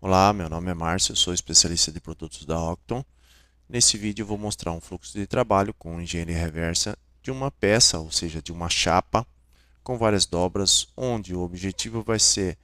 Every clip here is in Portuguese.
Olá, meu nome é Márcio, eu sou especialista de produtos da Octon. Nesse vídeo eu vou mostrar um fluxo de trabalho com engenharia reversa de uma peça, ou seja, de uma chapa com várias dobras, onde o objetivo vai ser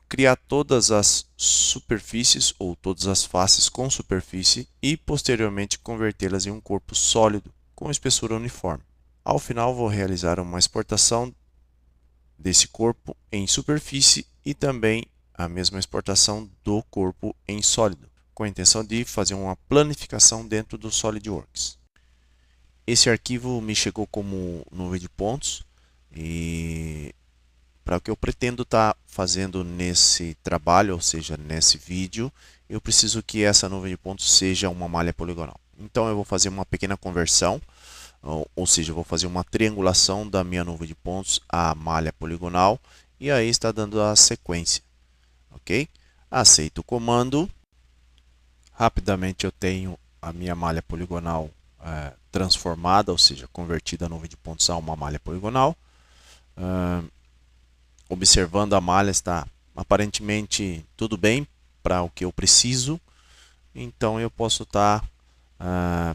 criar todas as superfícies ou todas as faces com superfície e posteriormente convertê-las em um corpo sólido com espessura uniforme. Ao final vou realizar uma exportação desse corpo em superfície e também a mesma exportação do corpo em sólido, com a intenção de fazer uma planificação dentro do SolidWorks. Esse arquivo me chegou como nuvem de pontos e para o que eu pretendo estar fazendo nesse trabalho, ou seja, nesse vídeo, eu preciso que essa nuvem de pontos seja uma malha poligonal. Então eu vou fazer uma pequena conversão, ou seja, eu vou fazer uma triangulação da minha nuvem de pontos à malha poligonal e aí está dando a sequência, ok? Aceito o comando, rapidamente eu tenho a minha malha poligonal transformada, ou seja, convertida a nuvem de pontos a uma malha poligonal. Observando a malha, está aparentemente tudo bem para o que eu preciso, então eu posso estar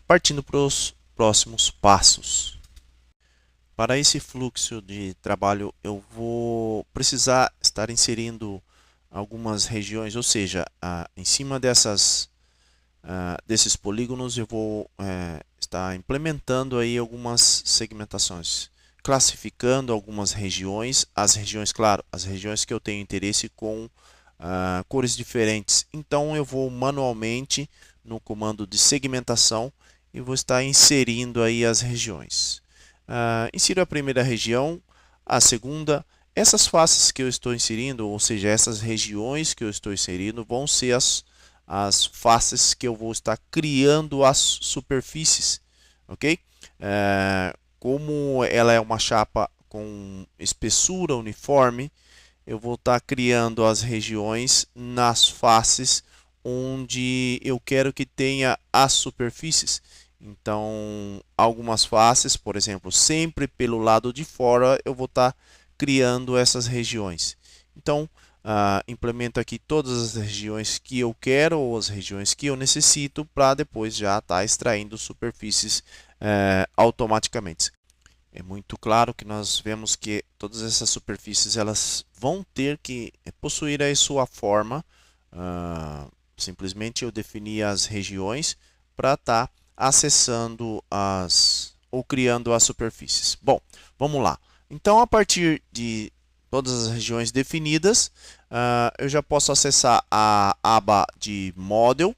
partindo para os próximos passos. Para esse fluxo de trabalho, eu vou precisar estar inserindo algumas regiões, ou seja, em cima desses polígonos eu vou estar implementando aí algumas segmentações, classificando algumas regiões, claro, as regiões que eu tenho interesse com cores diferentes. Então eu vou manualmente no comando de segmentação e vou estar inserindo aí as regiões. Insiro a primeira região, a segunda. Essas faces que eu estou inserindo, ou seja, essas regiões que eu estou inserindo, vão ser as faces que eu vou estar criando as superfícies, ok? Como ela é uma chapa com espessura uniforme, eu vou estar criando as regiões nas faces onde eu quero que tenha as superfícies. Então, algumas faces, por exemplo, sempre pelo lado de fora, eu vou estar criando essas regiões. Então, implemento aqui todas as regiões que eu quero ou as regiões que eu necessito para depois já estar extraindo superfícies automaticamente. É muito claro que nós vemos que todas essas superfícies elas vão ter que possuir a sua forma. Simplesmente eu defini as regiões para estar acessando ou criando as superfícies. Bom, vamos lá. Então, a partir de todas as regiões definidas, eu já posso acessar a aba de Model.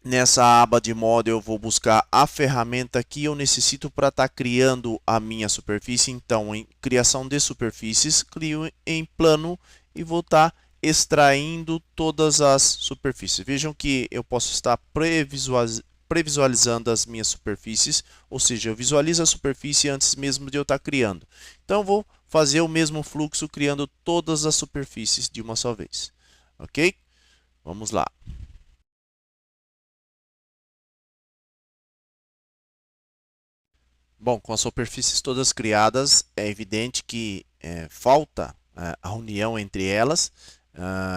Nessa aba de Model eu vou buscar a ferramenta que eu necessito para estar criando a minha superfície. Então, em criação de superfícies, crio em plano e vou estar extraindo todas as superfícies. Vejam que eu posso estar previsualizando as minhas superfícies, ou seja, eu visualizo a superfície antes mesmo de eu estar criando. Então, eu vou fazer o mesmo fluxo criando todas as superfícies de uma só vez. Ok? Vamos lá. Bom, com as superfícies todas criadas, é evidente que falta a união entre elas.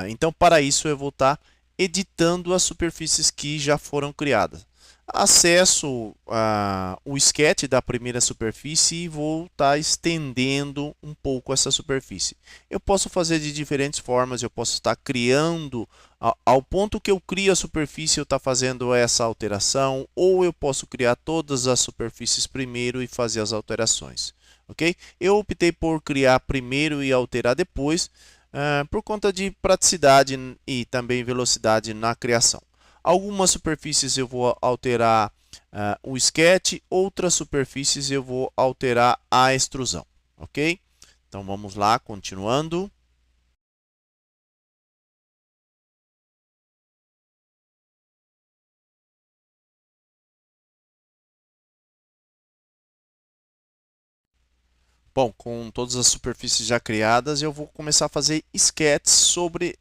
Então, para isso, eu vou estar editando as superfícies que já foram criadas. Acesso o sketch da primeira superfície e vou estar estendendo um pouco essa superfície. Eu posso fazer de diferentes formas, eu posso estar criando, ao ponto que eu crio a superfície, eu estou fazendo essa alteração, ou eu posso criar todas as superfícies primeiro e fazer as alterações. Ok? Eu optei por criar primeiro e alterar depois, por conta de praticidade e também velocidade na criação. Algumas superfícies eu vou alterar o sketch, outras superfícies eu vou alterar a extrusão, ok? Então vamos lá, continuando. Bom, com todas as superfícies já criadas, eu vou começar a fazer sketches sobre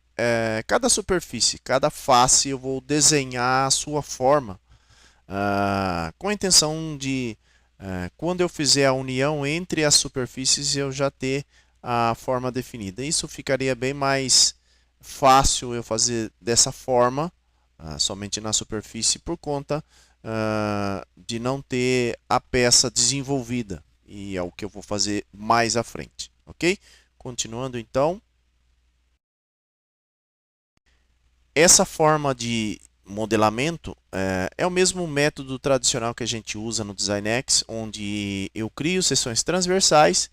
cada superfície, cada face eu vou desenhar a sua forma, com a intenção de, quando eu fizer a união entre as superfícies, eu já ter a forma definida. Isso ficaria bem mais fácil eu fazer dessa forma, somente na superfície, por conta de não ter a peça desenvolvida. E é o que eu vou fazer mais à frente, ok? Continuando então. Essa forma de modelamento é o mesmo método tradicional que a gente usa no DesignX, onde eu crio seções transversais,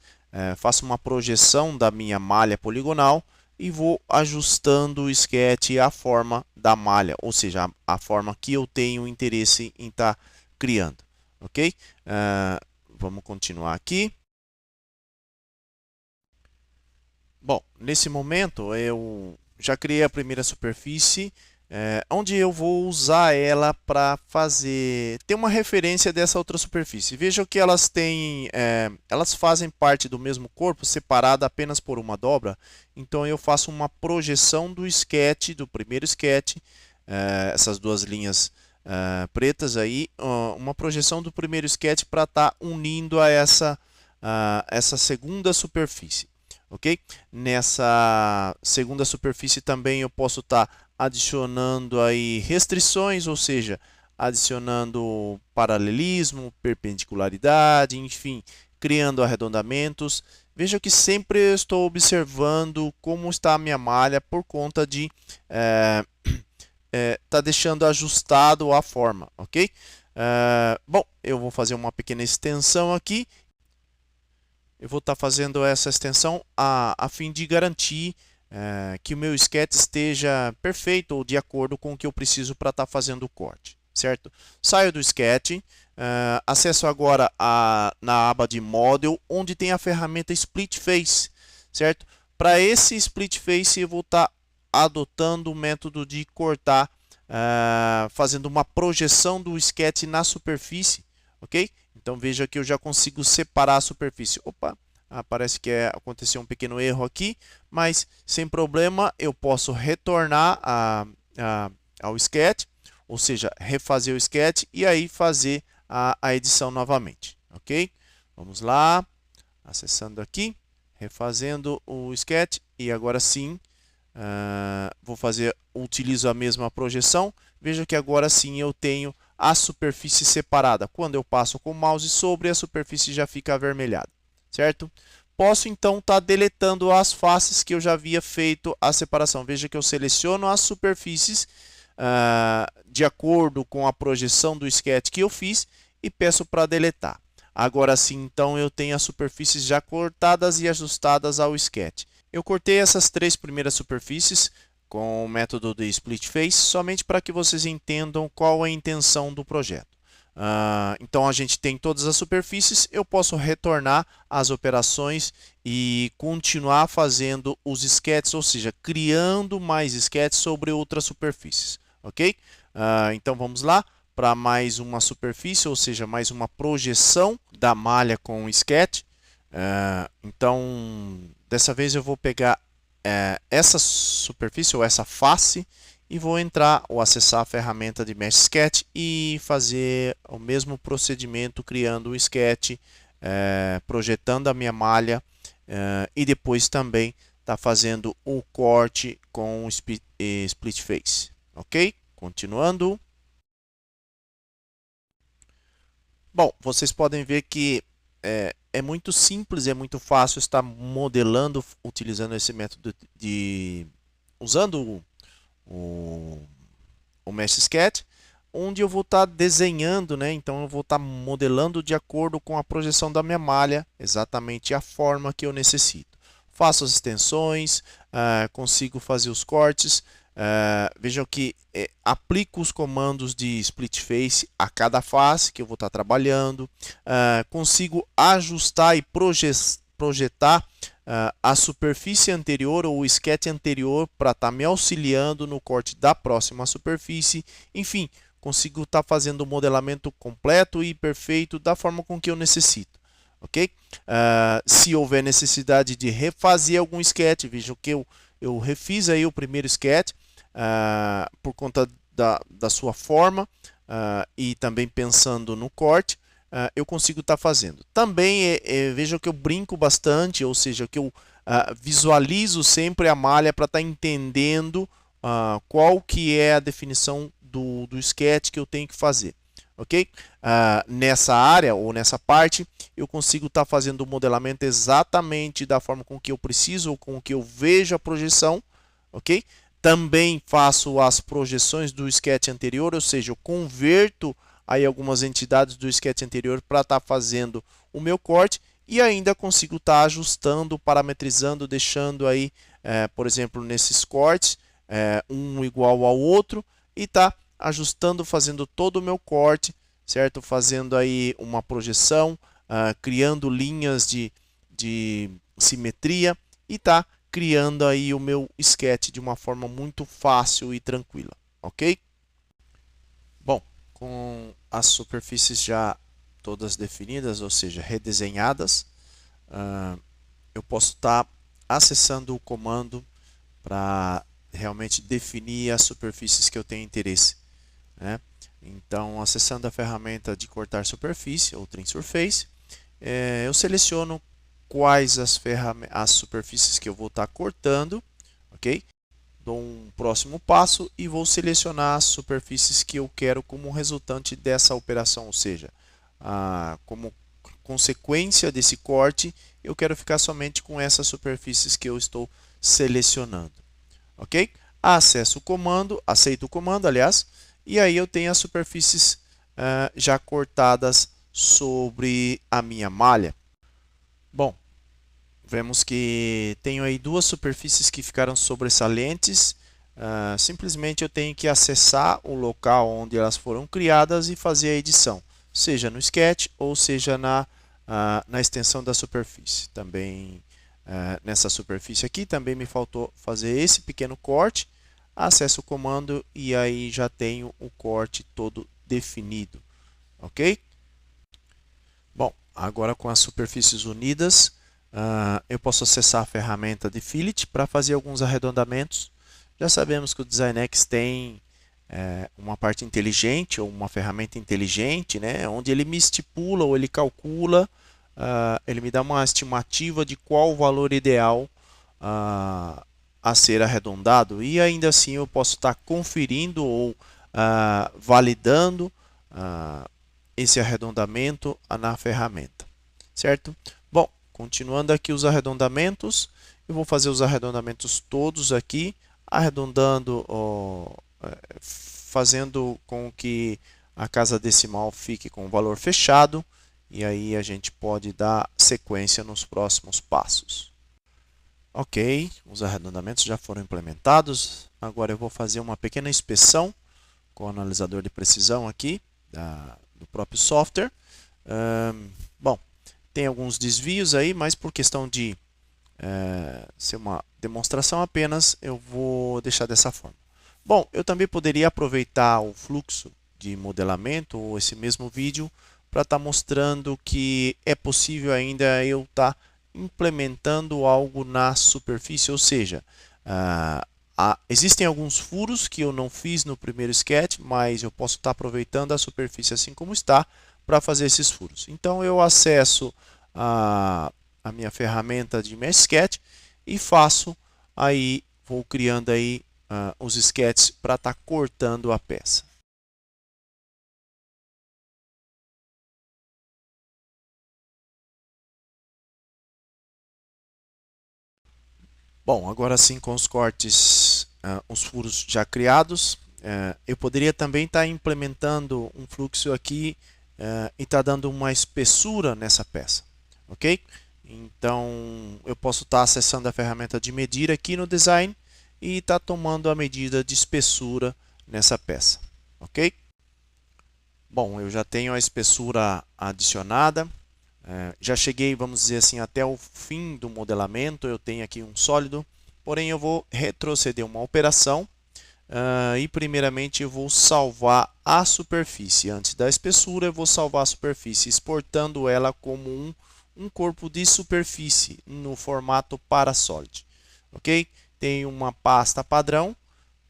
faço uma projeção da minha malha poligonal e vou ajustando o sketch à forma da malha, ou seja, a forma que eu tenho interesse em estar criando. Ok? Vamos continuar aqui. Bom, nesse momento eu já criei a primeira superfície, onde eu vou usar ela para ter uma referência dessa outra superfície. Vejam que elas têm, elas fazem parte do mesmo corpo, separada apenas por uma dobra. Então eu faço uma projeção do sketch, do primeiro sketch, essas duas linhas pretas aí, uma projeção do primeiro sketch para estar unindo a essa segunda superfície. Ok? Nessa segunda superfície também eu posso estar adicionando aí restrições, ou seja, adicionando paralelismo, perpendicularidade, enfim, criando arredondamentos. Veja que sempre eu estou observando como está a minha malha por conta de tá deixando ajustado a forma, ok? Bom, eu vou fazer uma pequena extensão aqui. Eu vou estar fazendo essa extensão a fim de garantir que o meu sketch esteja perfeito ou de acordo com o que eu preciso para estar fazendo o corte, certo? Saio do sketch, acesso agora na aba de Model, onde tem a ferramenta Split Face, certo? Para esse Split Face eu vou estar adotando o método de cortar, fazendo uma projeção do sketch na superfície, ok? Então veja que eu já consigo separar a superfície. Opa, parece que aconteceu um pequeno erro aqui, mas sem problema eu posso retornar ao sketch, ou seja, refazer o sketch e aí fazer a edição novamente, ok? Vamos lá, acessando aqui, refazendo o sketch e agora sim utilizo a mesma projeção. Veja que agora sim eu tenho a superfície separada. Quando eu passo com o mouse sobre, a superfície já fica avermelhada, certo? Posso então estar deletando as faces que eu já havia feito a separação. Veja que eu seleciono as superfícies de acordo com a projeção do sketch que eu fiz e peço para deletar. Agora sim, então, eu tenho as superfícies já cortadas e ajustadas ao sketch. Eu cortei essas três primeiras superfícies com o método de Split Face, somente para que vocês entendam qual é a intenção do projeto. Então, a gente tem todas as superfícies, eu posso retornar às operações e continuar fazendo os sketches, ou seja, criando mais sketches sobre outras superfícies. Ok? Então, vamos lá para mais uma superfície, ou seja, mais uma projeção da malha com o sketch. Então, dessa vez eu vou pegar essa superfície ou essa face e vou entrar ou acessar a ferramenta de Mesh Sketch e fazer o mesmo procedimento, criando um sketch, projetando a minha malha e depois também tá fazendo o corte com o Split Face. Ok? Continuando. Bom, vocês podem ver que é muito simples, é muito fácil estar modelando utilizando esse método usando o Mesh Sketch, onde eu vou estar desenhando, né? Então eu vou estar modelando de acordo com a projeção da minha malha, exatamente a forma que eu necessito. Faço as extensões, consigo fazer os cortes. Vejam que aplico os comandos de Split Face a cada face que eu vou estar trabalhando. Consigo ajustar e projetar a superfície anterior ou o sketch anterior para estar me auxiliando no corte da próxima superfície. Enfim, consigo estar fazendo o modelamento completo e perfeito da forma com que eu necessito. Ok? Se houver necessidade de refazer algum sketch, vejam que eu refiz aí o primeiro sketch por conta da sua forma e também pensando no corte, eu consigo estar fazendo. Também vejam que eu brinco bastante, ou seja, que eu visualizo sempre a malha para estar entendendo qual que é a definição do sketch que eu tenho que fazer. Ok? Nessa área ou nessa parte, eu consigo estar fazendo o modelamento exatamente da forma com que eu preciso ou com que eu vejo a projeção. Ok? Também faço as projeções do sketch anterior, ou seja, eu converto aí algumas entidades do sketch anterior para estar fazendo o meu corte e ainda consigo estar ajustando, parametrizando, deixando aí, por exemplo, nesses cortes, um igual ao outro e tá ajustando, fazendo todo o meu corte, certo? Fazendo aí uma projeção, criando linhas de simetria e tá criando aí o meu sketch de uma forma muito fácil e tranquila, ok? Bom, com as superfícies já todas definidas, ou seja, redesenhadas, eu posso estar acessando o comando para realmente definir as superfícies que eu tenho interesse, né? Então, acessando a ferramenta de cortar superfície, ou Trim Surface, eu seleciono quais as superfícies que eu vou estar cortando, ok? Dou um próximo passo e vou selecionar as superfícies que eu quero como resultante dessa operação, ou seja, como consequência desse corte, eu quero ficar somente com essas superfícies que eu estou selecionando, ok? Acesso o comando, aceito o comando, aliás, e aí eu tenho as superfícies já cortadas sobre a minha malha. Bom, vemos que tenho aí duas superfícies que ficaram sobressalentes. Simplesmente eu tenho que acessar o local onde elas foram criadas e fazer a edição, seja no Sketch ou seja na extensão da superfície. Também nessa superfície aqui também me faltou fazer esse pequeno corte. Acesso o comando e aí já tenho o corte todo definido, ok? Bom, agora com as superfícies unidas, eu posso acessar a ferramenta de Fillet para fazer alguns arredondamentos. Já sabemos que o DesignX tem uma parte inteligente ou uma ferramenta inteligente, né, onde ele me estipula ou ele calcula, ele me dá uma estimativa de qual o valor ideal a ser arredondado e ainda assim eu posso estar conferindo ou validando esse arredondamento na ferramenta, certo? Bom, continuando aqui os arredondamentos, eu vou fazer os arredondamentos todos aqui, arredondando, fazendo com que a casa decimal fique com o valor fechado e aí a gente pode dar sequência nos próximos passos. Ok, os arredondamentos já foram implementados. Agora eu vou fazer uma pequena inspeção com o analisador de precisão aqui do próprio software. Bom, tem alguns desvios aí, mas por questão de ser uma demonstração apenas, eu vou deixar dessa forma. Bom, eu também poderia aproveitar o fluxo de modelamento ou esse mesmo vídeo para estar mostrando que é possível ainda eu estar implementando algo na superfície, ou seja, existem alguns furos que eu não fiz no primeiro sketch, mas eu posso estar aproveitando a superfície assim como está para fazer esses furos. Então eu acesso a minha ferramenta de Mesh Sketch e faço aí, vou criando aí os sketches para estar cortando a peça. Bom, agora sim com os cortes, os furos já criados, eu poderia também estar implementando um fluxo aqui e estar dando uma espessura nessa peça, ok? Então eu posso estar acessando a ferramenta de medir aqui no design e estar tomando a medida de espessura nessa peça, ok? Bom, eu já tenho a espessura adicionada. Já cheguei, vamos dizer assim, até o fim do modelamento. Eu tenho aqui um sólido, porém eu vou retroceder uma operação e primeiramente eu vou salvar a superfície. Antes da espessura eu vou salvar a superfície, exportando ela como um corpo de superfície no formato Parasolid. Ok? Tem uma pasta padrão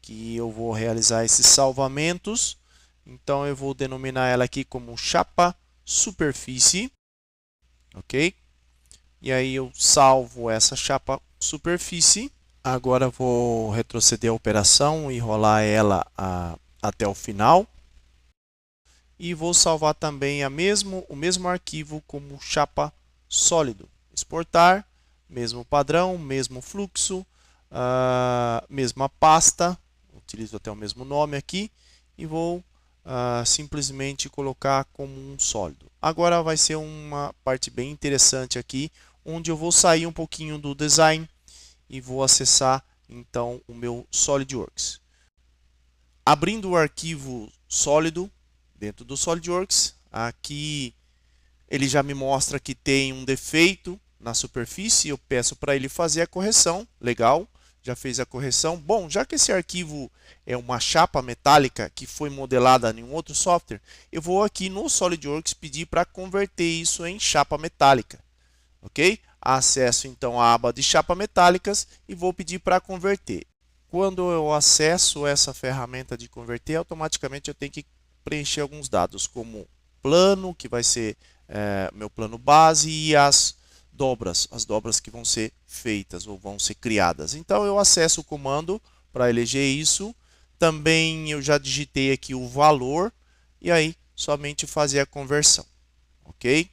que eu vou realizar esses salvamentos. Então eu vou denominar ela aqui como chapa superfície. Ok? E aí eu salvo essa chapa superfície. Agora vou retroceder a operação e rolar ela até o final. E vou salvar também o mesmo arquivo como chapa sólido. Exportar, mesmo padrão, mesmo fluxo, mesma pasta. Utilizo até o mesmo nome aqui. E vou simplesmente colocar como um sólido. Agora vai ser uma parte bem interessante aqui, onde eu vou sair um pouquinho do design e vou acessar então o meu SolidWorks. Abrindo o arquivo sólido dentro do SolidWorks, aqui ele já me mostra que tem um defeito na superfície, eu peço para ele fazer a correção, legal, já fez a correção. Bom, já que esse arquivo é uma chapa metálica que foi modelada em um outro software, eu vou aqui no SolidWorks pedir para converter isso em chapa metálica, ok? Acesso então a aba de chapa metálicas e vou pedir para converter. Quando eu acesso essa ferramenta de converter, automaticamente eu tenho que preencher alguns dados, como plano, que vai ser meu plano base, e as dobras que vão ser feitas ou vão ser criadas. Então eu acesso o comando para eleger isso. Também eu já digitei aqui o valor e aí somente fazer a conversão, ok?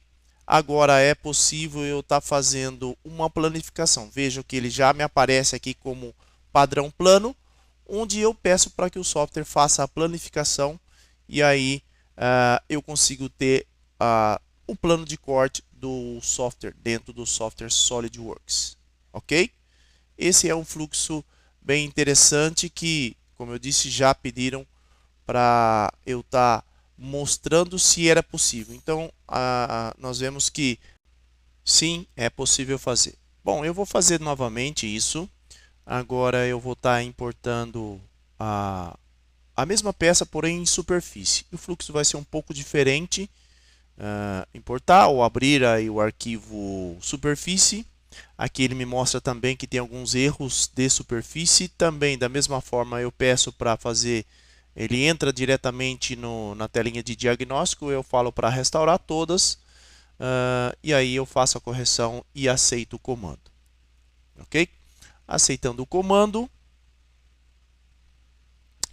Agora é possível eu estar fazendo uma planificação. Veja que ele já me aparece aqui como padrão plano, onde eu peço para que o software faça a planificação e aí eu consigo ter o plano de corte do software dentro do software SolidWorks, ok? Esse é um fluxo bem interessante que, como eu disse, já pediram para eu estar mostrando se era possível. Então, nós vemos que sim, é possível fazer. Bom, eu vou fazer novamente isso. Agora eu vou estar importando a mesma peça, porém em superfície. O fluxo vai ser um pouco diferente. Importar ou abrir aí o arquivo superfície. Aqui ele me mostra também que tem alguns erros de superfície. Também, da mesma forma, eu peço para fazer... Ele entra diretamente na telinha de diagnóstico. Eu falo para restaurar todas. E aí eu faço a correção e aceito o comando. Ok? Aceitando o comando,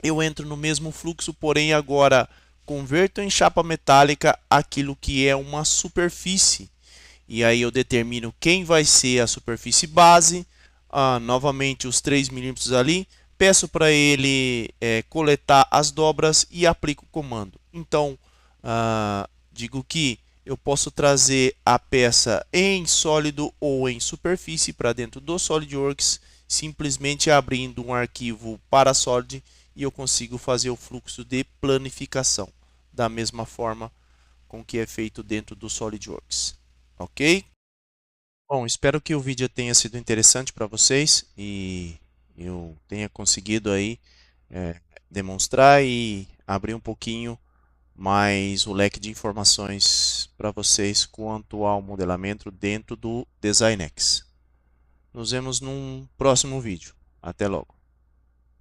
eu entro no mesmo fluxo, porém agora converto em chapa metálica aquilo que é uma superfície. E aí eu determino quem vai ser a superfície base, novamente os 3 milímetros ali, peço para ele coletar as dobras e aplico o comando. Então, digo que eu posso trazer a peça em sólido ou em superfície para dentro do SolidWorks, simplesmente abrindo um arquivo para Solid e eu consigo fazer o fluxo de planificação da mesma forma com que é feito dentro do SolidWorks. Ok? Bom, espero que o vídeo tenha sido interessante para vocês e eu tenha conseguido aí demonstrar e abrir um pouquinho mais o leque de informações para vocês quanto ao modelamento dentro do DesignX. Nos vemos num próximo vídeo. Até logo.